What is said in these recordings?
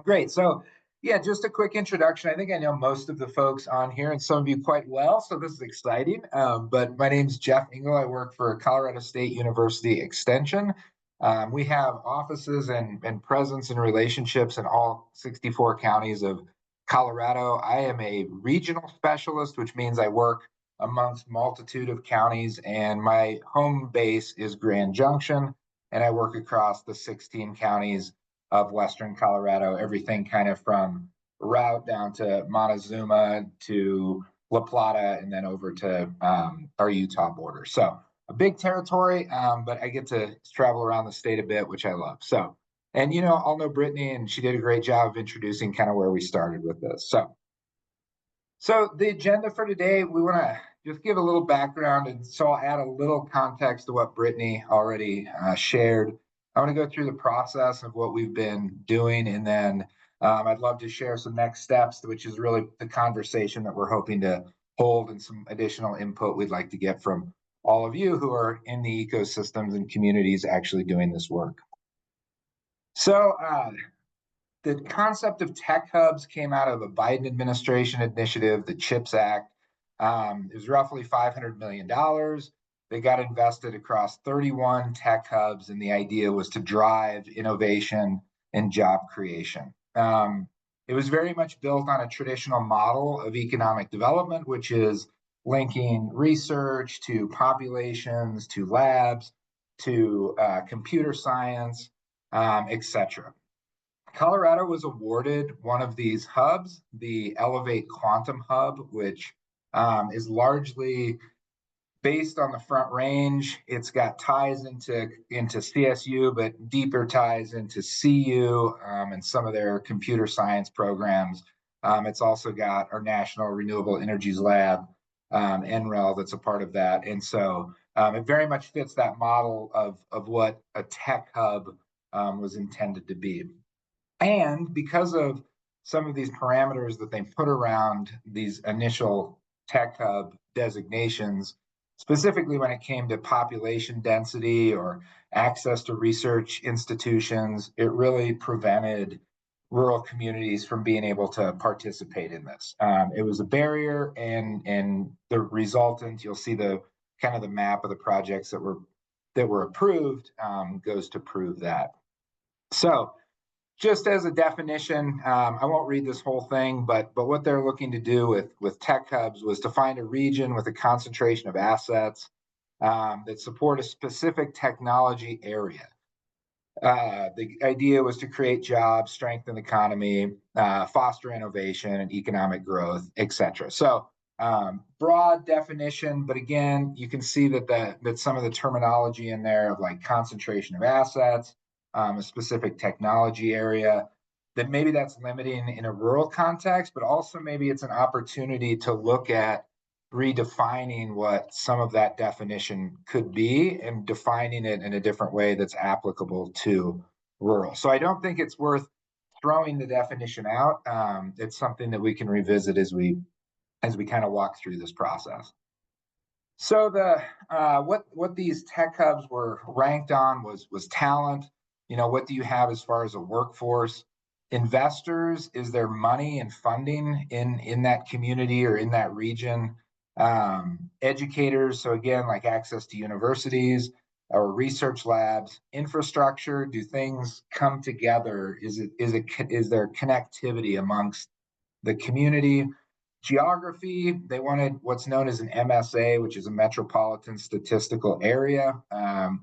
Great. So, yeah, just a quick introduction. I think I know most of the folks on here and some of you quite well. So, this is exciting. But my name's Jeff Engel. I work for Colorado State University Extension. We have offices and presence and relationships in all 64 counties of Colorado. I am a regional specialist, which means I work amongst multitude of counties, and my home base is Grand Junction, and I work across the 16 counties of Western Colorado, everything kind of from route down to Montezuma to La Plata and then over to our Utah border. So a big territory, but I get to travel around the state a bit, which I love. So, and I'll know Brittany, and she did a great job of introducing kind of where we started with this. So the agenda for today, we want to just give a little background, and so I'll add a little context to what Brittany already shared. I want to go through the process of what we've been doing, and then I'd love to share some next steps, which is really the conversation that we're hoping to hold and some additional input we'd like to get from all of you who are in the ecosystems and communities actually doing this work. So the concept of tech hubs came out of a Biden administration initiative, the CHIPS Act. It was roughly $500 million. They got invested across 31 tech hubs, and the idea was to drive innovation and job creation. It was very much built on a traditional model of economic development, which is linking research to populations, to labs, to computer science, etc. Colorado was awarded one of these hubs, the Elevate Quantum Hub, which is largely based on the Front Range. It's got ties into CSU, but deeper ties into CU and some of their computer science programs. It's also got our National Renewable Energies Lab, NREL, that's a part of that. And so it very much fits that model of what a tech hub was intended to be. And because of some of these parameters that they put around these initial tech hub designations, specifically when it came to population density or access to research institutions, it really prevented rural communities from being able to participate in this. It was a barrier, and the resultant, you'll see the kind of the map of the projects that were approved goes to prove that. So just as a definition, I won't read this whole thing, but what they're looking to do with tech hubs was to find a region with a concentration of assets that support a specific technology area. The idea was to create jobs, strengthen the economy, foster innovation and economic growth, etc. So broad definition, but again, you can see that some of the terminology in there of like concentration of assets, a specific technology area, that maybe that's limiting in a rural context, but also maybe it's an opportunity to look at redefining what some of that definition could be and defining it in a different way that's applicable to rural. So I don't think it's worth throwing the definition out. It's something that we can revisit as we kind of walk through this process. So what these tech hubs were ranked on was talent. What do you have as far as a workforce? Investors, is there money and funding in that community or in that region? Educators, so again, like access to universities or research labs. Infrastructure, do things come together? Is there connectivity amongst the community? Geography, they wanted what's known as an MSA, which is a metropolitan statistical area.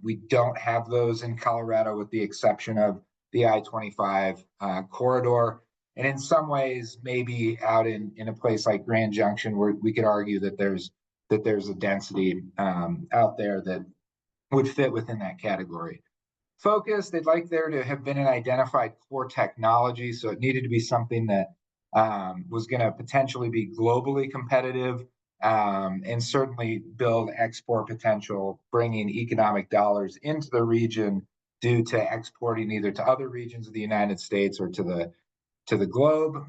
We don't have those in Colorado with the exception of the I-25 corridor. And in some ways, maybe out in a place like Grand Junction, where we could argue that there's a density out there that would fit within that category. Focus, they'd like there to have been an identified core technology. So it needed to be something that was going to potentially be globally competitive and certainly build export potential, bringing economic dollars into the region due to exporting either to other regions of the United States or to the globe.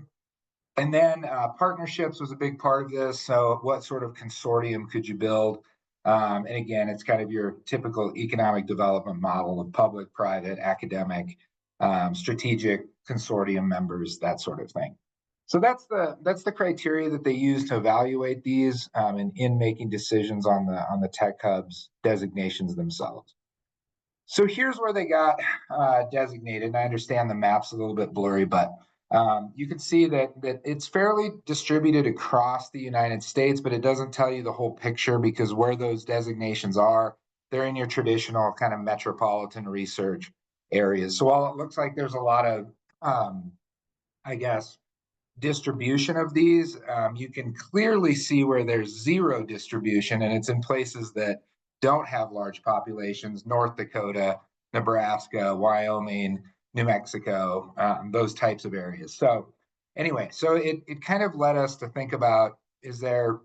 And then partnerships was a big part of this. So what sort of consortium could you build? And again, it's kind of your typical economic development model of public, private, academic, strategic consortium members, that sort of thing. So that's the criteria that they use to evaluate these in making decisions on the tech hubs designations themselves. So here's where they got designated. And I understand the map's a little bit blurry, but you can see that it's fairly distributed across the United States, but it doesn't tell you the whole picture because where those designations are, they're in your traditional kind of metropolitan research areas. So while it looks like there's a lot of, I guess, distribution of these, you can clearly see where there's zero distribution, and it's in places that don't have large populations: North Dakota, Nebraska, Wyoming, New Mexico, those types of areas. So anyway, so it kind of led us to think about, is there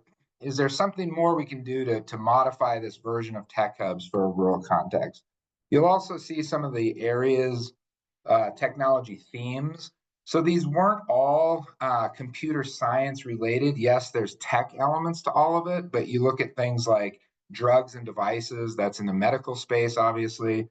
something more we can do to modify this version of tech hubs for a rural context? You'll also see some of the areas, technology themes. So these weren't all computer science related. Yes, there's tech elements to all of it, but you look at things like drugs and devices, that's in the medical space, obviously.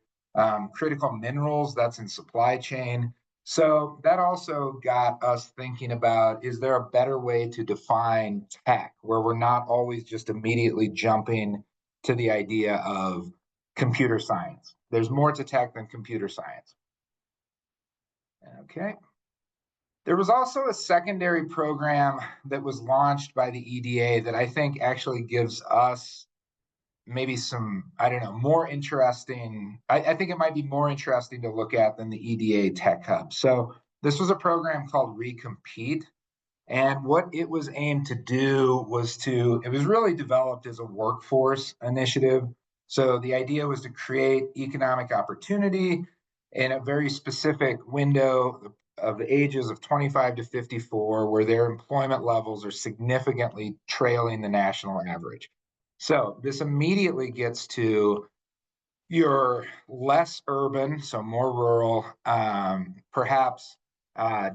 Critical minerals, that's in supply chain. So that also got us thinking about, is there a better way to define tech where we're not always just immediately jumping to the idea of computer science? There's more to tech than computer science. Okay. There was also a secondary program that was launched by the EDA that I think actually gives us maybe some, I don't know, more interesting. I think it might be more interesting to look at than the EDA Tech Hub. So this was a program called Recompete. And what it was aimed to do was it was really developed as a workforce initiative. So the idea was to create economic opportunity in a very specific window of the ages of 25 to 54, where their employment levels are significantly trailing the national average. So this immediately gets to your less urban, so more rural, perhaps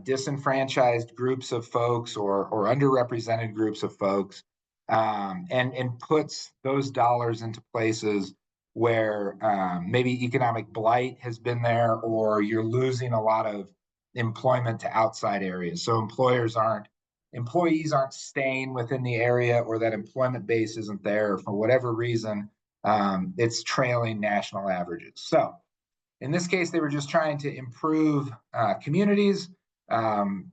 disenfranchised groups of folks or underrepresented groups of folks, and puts those dollars into places where maybe economic blight has been there, or you're losing a lot of employment to outside areas. So employees aren't staying within the area, or that employment base isn't there for whatever reason. It's trailing national averages. So in this case, they were just trying to improve communities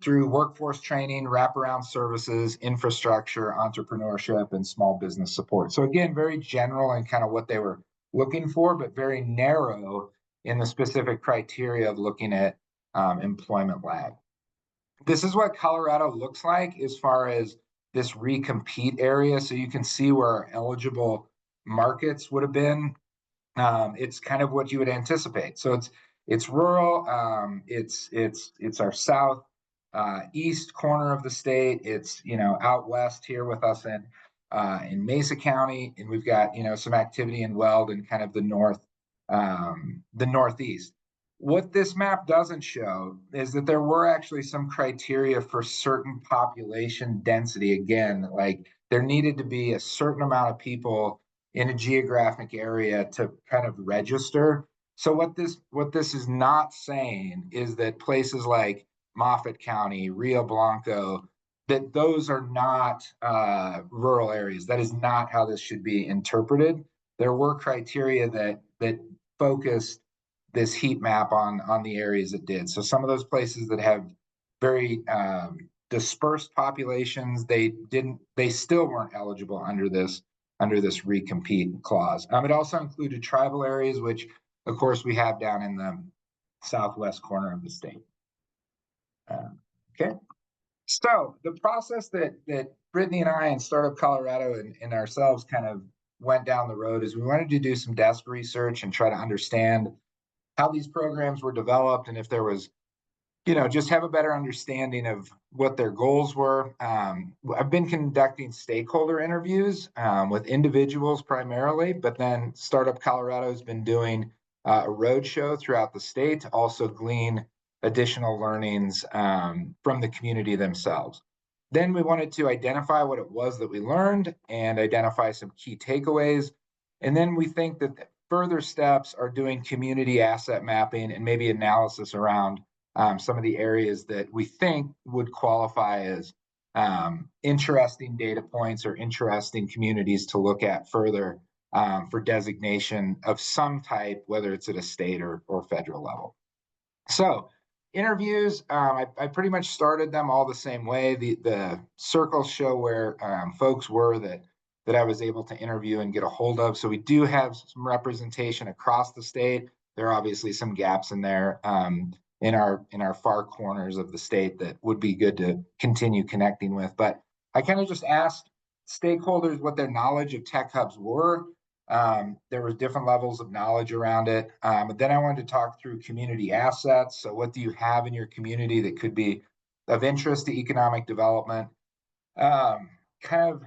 through workforce training, wraparound services, infrastructure, entrepreneurship, and small business support. So again, very general and kind of what they were looking for, but very narrow in the specific criteria of looking at employment lag. This is what Colorado looks like as far as this recompete area. So you can see where our eligible markets would have been. It's kind of what you would anticipate. So it's rural. It's our south east corner of the state. It's out west here with us in Mesa County, and we've got some activity in Weld and kind of the northeast. What this map doesn't show is that there were actually some criteria for certain population density. Again, like there needed to be a certain amount of people in a geographic area to kind of register. So what this is not saying is that places like Moffat County, Rio Blanco, that those are not rural areas. That is not how this should be interpreted. There were criteria that focused this heat map on the areas it did. So some of those places that have very dispersed populations, they still weren't eligible under this recompete clause. It also included tribal areas, which of course we have down in the southwest corner of the state. Okay. So the process that Brittany and I and Startup Colorado and ourselves kind of went down the road is we wanted to do some desk research and try to understand how these programs were developed, and if there was, just have a better understanding of what their goals were. I've been conducting stakeholder interviews with individuals primarily, but then Startup Colorado has been doing a roadshow throughout the state to also glean additional learnings from the community themselves. Then we wanted to identify what it was that we learned and identify some key takeaways. And then we think that further steps are doing community asset mapping and maybe analysis around some of the areas that we think would qualify as interesting data points or interesting communities to look at further for designation of some type, whether it's at a state or federal level. So interviews, I pretty much started them all the same way. The circles show where folks were that I was able to interview and get a hold of. So we do have some representation across the state. There are obviously some gaps in there in our far corners of the state that would be good to continue connecting with. But I kind of just asked stakeholders what their knowledge of tech hubs were. There was different levels of knowledge around it. But then I wanted to talk through community assets. So what do you have in your community that could be of interest to economic development? Kind of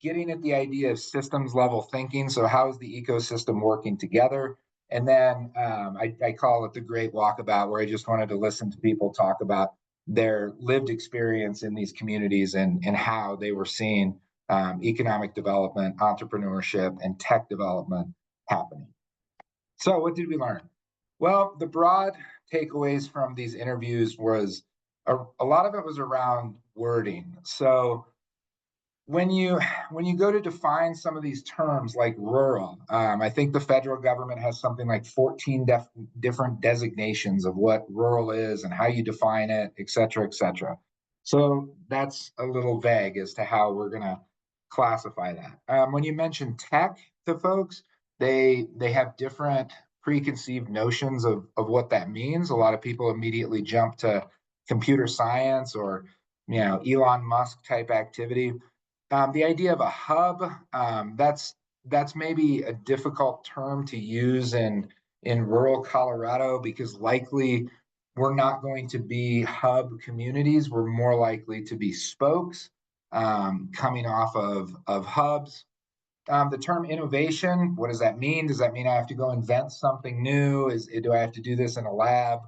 getting at the idea of systems level thinking. So how is the ecosystem working together? And then I call it the great walkabout, where I just wanted to listen to people talk about their lived experience in these communities and how they were seeing economic development, entrepreneurship, and tech development happening. So what did we learn? Well, the broad takeaways from these interviews was a lot of it was around wording. So when you go to define some of these terms like rural, I think the federal government has something like 14 different designations of what rural is and how you define it, et cetera, et cetera. So that's a little vague as to how we're going to classify that. When you mention tech to folks, they have different preconceived notions of what that means. A lot of people immediately jump to computer science or Elon Musk type activity. The idea of a hub, that's maybe a difficult term to use in rural Colorado, because likely we're not going to be hub communities. We're more likely to be spokes coming off of hubs. The term innovation, what does that mean? Does that mean I have to go invent something new? Do I have to do this in a lab?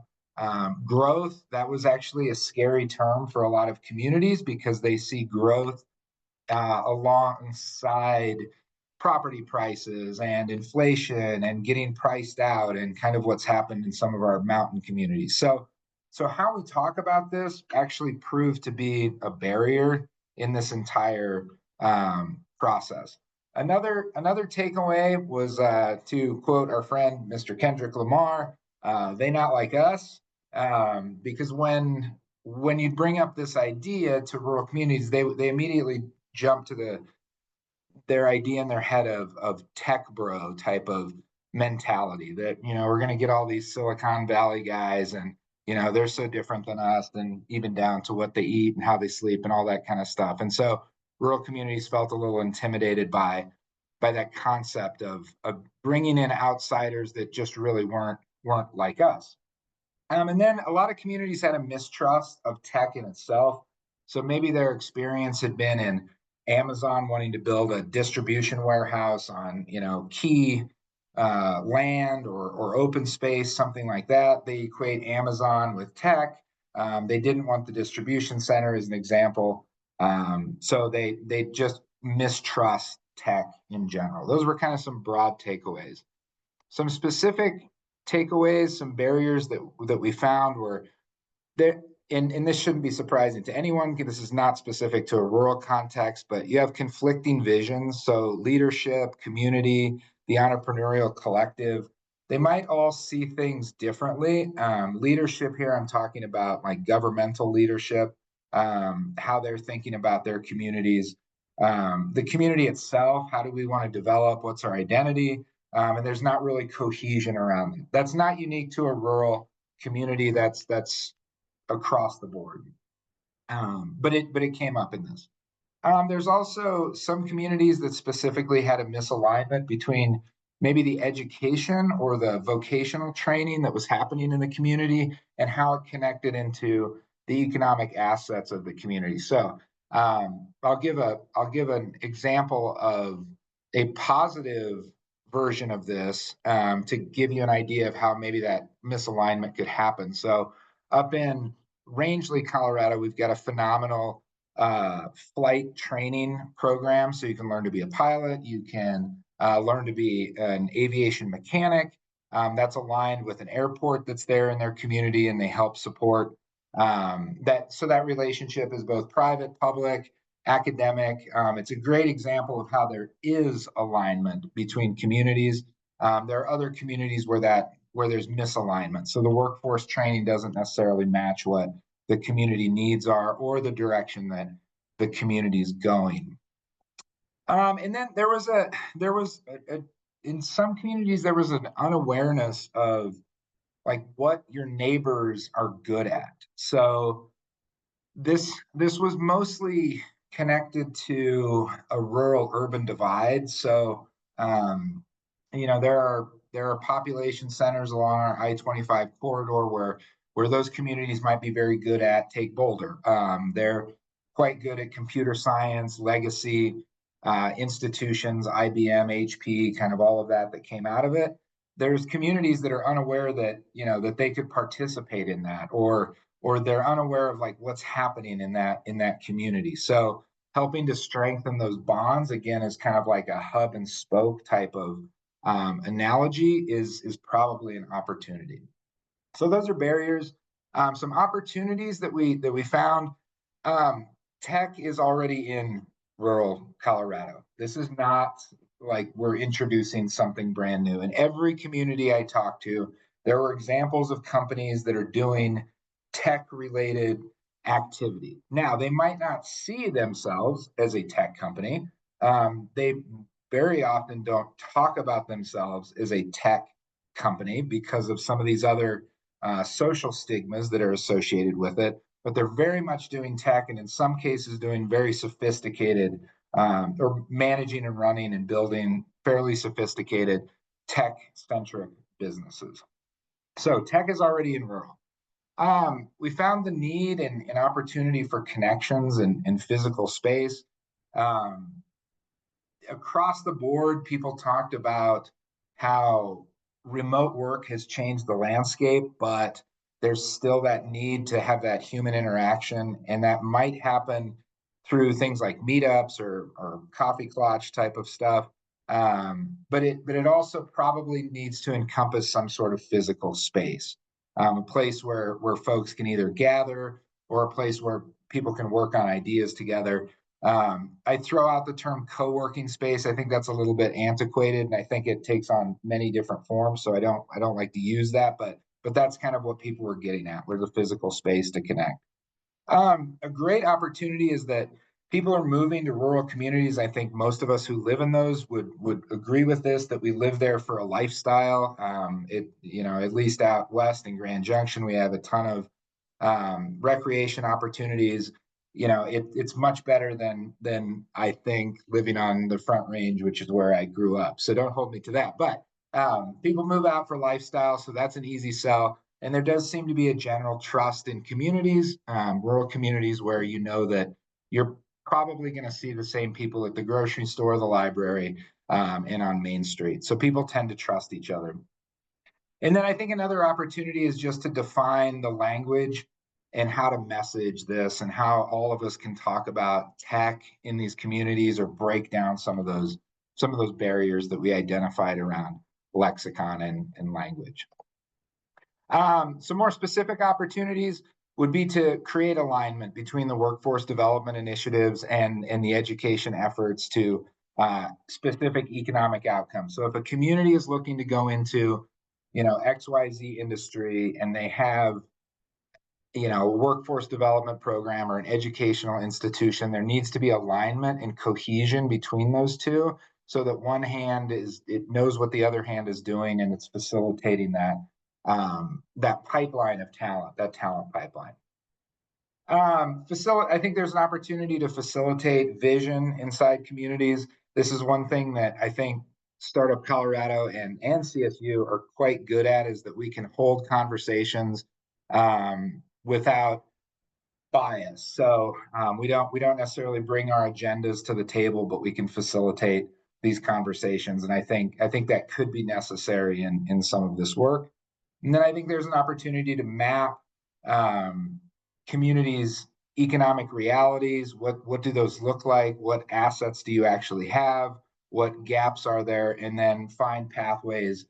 Growth, that was actually a scary term for a lot of communities because they see growth alongside property prices and inflation and getting priced out, and kind of what's happened in some of our mountain communities. So how we talk about this actually proved to be a barrier in this entire process. Another takeaway was to quote our friend Mr. Kendrick Lamar, they not like us, because when you bring up this idea to rural communities, they immediately jump to their idea in their head of tech bro type of mentality, that we're going to get all these Silicon Valley guys and they're so different than us, and even down to what they eat and how they sleep and all that kind of stuff. And so rural communities felt a little intimidated by that concept of bringing in outsiders that just really weren't like us. And then a lot of communities had a mistrust of tech in itself. So maybe their experience had been in Amazon wanting to build a distribution warehouse on, key land or open space, something like that. They equate Amazon with tech. They didn't want the distribution center, as an example. So they just mistrust tech in general. Those were kind of some broad takeaways. Some specific takeaways, some barriers that we found were there, and this shouldn't be surprising to anyone. This is not specific to a rural context, but you have conflicting visions. So leadership, community, the entrepreneurial collective, they might all see things differently. Leadership here, I'm talking about like governmental leadership, how they're thinking about their communities. The community itself, how do we want to develop? What's our identity? And there's not really cohesion around it. That's not unique to a rural community. That's across the board. But it came up in this. There's also some communities that specifically had a misalignment between maybe the education or the vocational training that was happening in the community and how it connected into the economic assets of the community. So I'll give an example of a positive version of this to give you an idea of how maybe that misalignment could happen. So up in Rangeley, Colorado, we've got a phenomenal flight training program. So you can learn to be a pilot, you can learn to be an aviation mechanic, that's aligned with an airport that's there in their community, and they help support that. So that relationship is both private, public, academic. It's a great example of how there is alignment between communities. There are other communities where there's misalignment. So the workforce training doesn't necessarily match what the community needs are or the direction that the community is going. And then there was in some communities there was an unawareness of like what your neighbors are good at. So this was mostly connected to a rural urban divide. So um, there are population centers along our I-25 corridor where those communities might be very good at. Take Boulder. They're quite good at computer science, legacy institutions, IBM, HP, kind of all of that came out of it. There's communities that are unaware that they could participate in that, or they're unaware of like what's happening in that community. So helping to strengthen those bonds again is kind of like a hub and spoke type of analogy is probably an opportunity. So those are barriers. Some opportunities that we found. Tech is already in rural Colorado. This is not like we're introducing something brand new. In every community I talked to, there were examples of companies that are doing tech related activity. Now, they might not see themselves as a tech company. They very often don't talk about themselves as a tech company because of some of these other social stigmas that are associated with it. But they're very much doing tech, and in some cases, doing very sophisticated or managing and running and building fairly sophisticated tech centric businesses. So, tech is already in rural. We found the need and opportunity for connections and physical space. Um, Across the board, people talked about how remote work has changed the landscape, but there's still that need to have that human interaction, and that might happen through things like meetups or coffee clutch type of stuff. But it also probably needs to encompass some sort of physical space, a place where folks can either gather or a place where people can work on ideas together. I throw out the term co-working space. I think that's a little bit antiquated, and I think it takes on many different forms. So I don't like to use that, but that's kind of what people were getting at, where the physical space to connect. A great opportunity is that people are moving to rural communities. I think most of us who live in those would agree with this, that we live there for a lifestyle. At least out west in Grand Junction, we have a ton of recreation opportunities. It's much better than I think living on the Front Range, which is where I grew up. So don't hold me to that. But people move out for lifestyle, so that's an easy sell. And there does seem to be a general trust in communities, rural communities, where you know that you're probably going to see the same people at the grocery store, the library, and on Main Street. So people tend to trust each other. And then I think another opportunity is just to define the language and how to message this, and how all of us can talk about tech in these communities or break down some of those barriers that we identified around lexicon and language. Some more specific opportunities would be to create alignment between the workforce development initiatives and the education efforts to specific economic outcomes. So if a community is looking to go into, XYZ industry, and they have, a workforce development program or an educational institution, there needs to be alignment and cohesion between those two, so that one hand it knows what the other hand is doing, and it's facilitating that pipeline of talent, that talent pipeline. I think there's an opportunity to facilitate vision inside communities. This is one thing that I think Startup Colorado and CSU are quite good at, is that we can hold conversations without bias. So we don't necessarily bring our agendas to the table, but we can facilitate these conversations. And I think that could be necessary in some of this work. And then I think there's an opportunity to map communities' economic realities. What do those look like? What assets do you actually have? What gaps are there? And then find pathways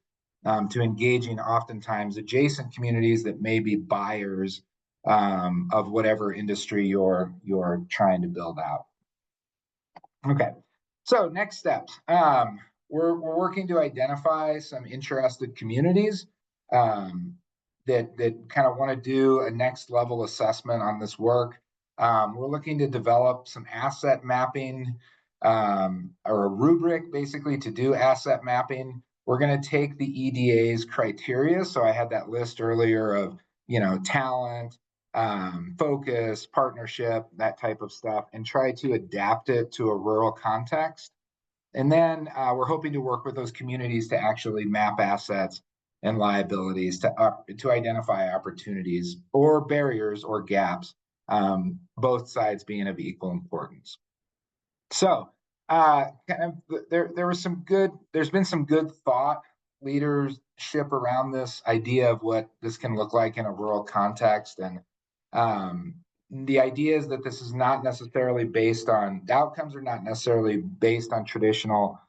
to engaging oftentimes adjacent communities that may be buyers of whatever industry you're trying to build out. Okay, so next steps. We're working to identify some interested communities that kind of want to do a next level assessment on this work. We're looking to develop some asset mapping or a rubric basically to do asset mapping. We're going to take the EDA's criteria. So I had that list earlier of, talent, focus, partnership, that type of stuff, and try to adapt it to a rural context. And then we're hoping to work with those communities to actually map assets and liabilities to identify opportunities or barriers or gaps, both sides being of equal importance. So there's been some good thought leadership around this idea of what this can look like in a rural context. And the idea is that this is not necessarily based on, the outcomes are not necessarily based on traditional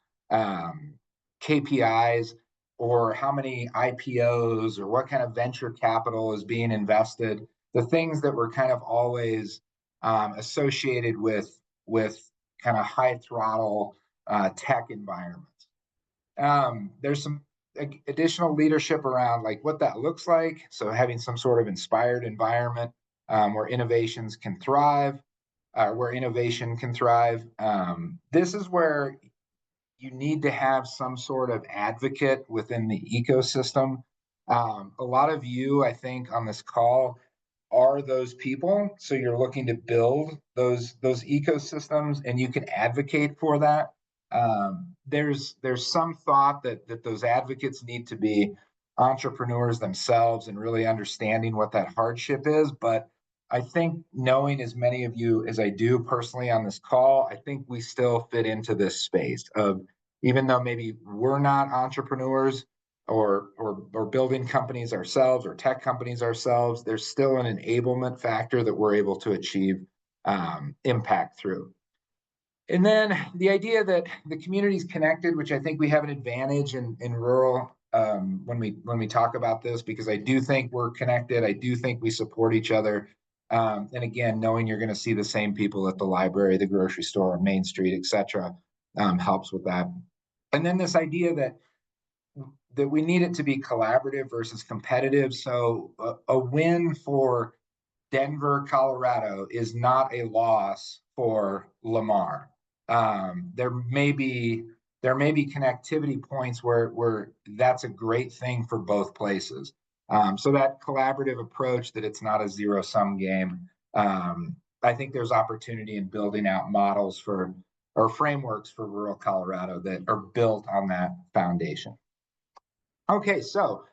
KPIs or how many IPOs or what kind of venture capital is being invested. The things that were kind of always associated with kind of high throttle tech environments. There's some additional leadership around like what that looks like. So having some sort of inspired environment where innovations can thrive, where innovation can thrive. This is where you need to have some sort of advocate within the ecosystem. A lot of you, I think, on this call are those people. So you're looking to build those ecosystems, and you can advocate for that. There's some thought that those advocates need to be entrepreneurs themselves and really understanding what that hardship is. But I think knowing as many of you as I do personally on this call, I think we still fit into this space of, even though maybe we're not entrepreneurs or building companies ourselves or tech companies ourselves, there's still an enablement factor that we're able to achieve impact through. And then the idea that the community is connected, which I think we have an advantage in rural when we talk about this, because I do think we're connected. I do think we support each other. And again, knowing you're going to see the same people at the library, the grocery store, Main Street, et cetera, helps with that. And then this idea that we need it to be collaborative versus competitive. So a win for Denver, Colorado is not a loss for Lamar. There may be connectivity points where that's a great thing for both places. So that collaborative approach, that it's not a zero-sum game. I think there's opportunity in building out models or frameworks for rural Colorado that are built on that foundation. Okay, so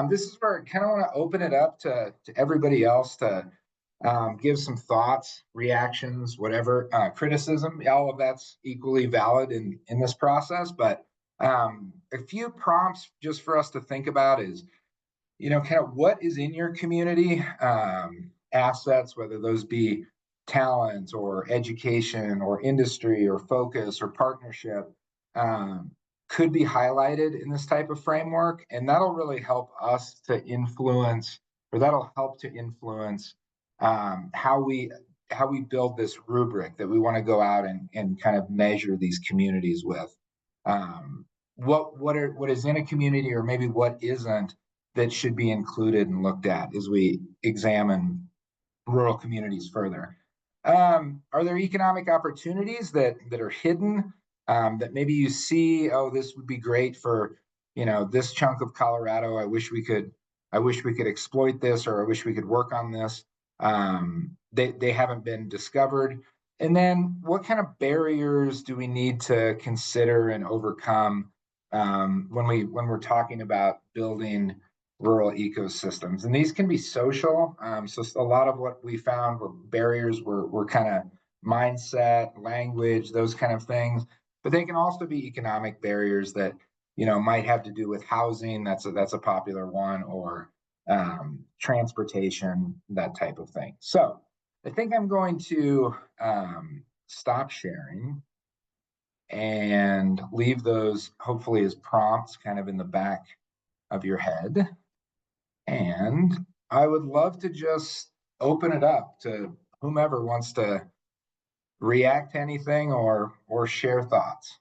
this is where I kind of want to open it up to everybody else to give some thoughts, reactions, whatever, criticism. All of that's equally valid in this process. But a few prompts just for us to think about is, kind of what is in your community, assets, whether those be talent or education or industry or focus or partnership, could be highlighted in this type of framework. And that'll really help us to influence, or that'll help to influence how we build this rubric that we want to go out and kind of measure these communities with. What is in a community, or maybe what isn't, that should be included and looked at as we examine rural communities further. Are there economic opportunities that are hidden, that maybe you see, oh, this would be great for, this chunk of Colorado. I wish we could exploit this, or I wish we could work on this. They haven't been discovered. And then what kind of barriers do we need to consider and overcome when we're talking about building rural ecosystems? And these can be social. So a lot of what we found were barriers were kind of mindset, language, those kind of things. But they can also be economic barriers that, might have to do with housing. That's a popular one, or transportation, that type of thing. So I think I'm going to stop sharing and leave those hopefully as prompts kind of in the back of your head. And I would love to just open it up to whomever wants to react to anything or share thoughts.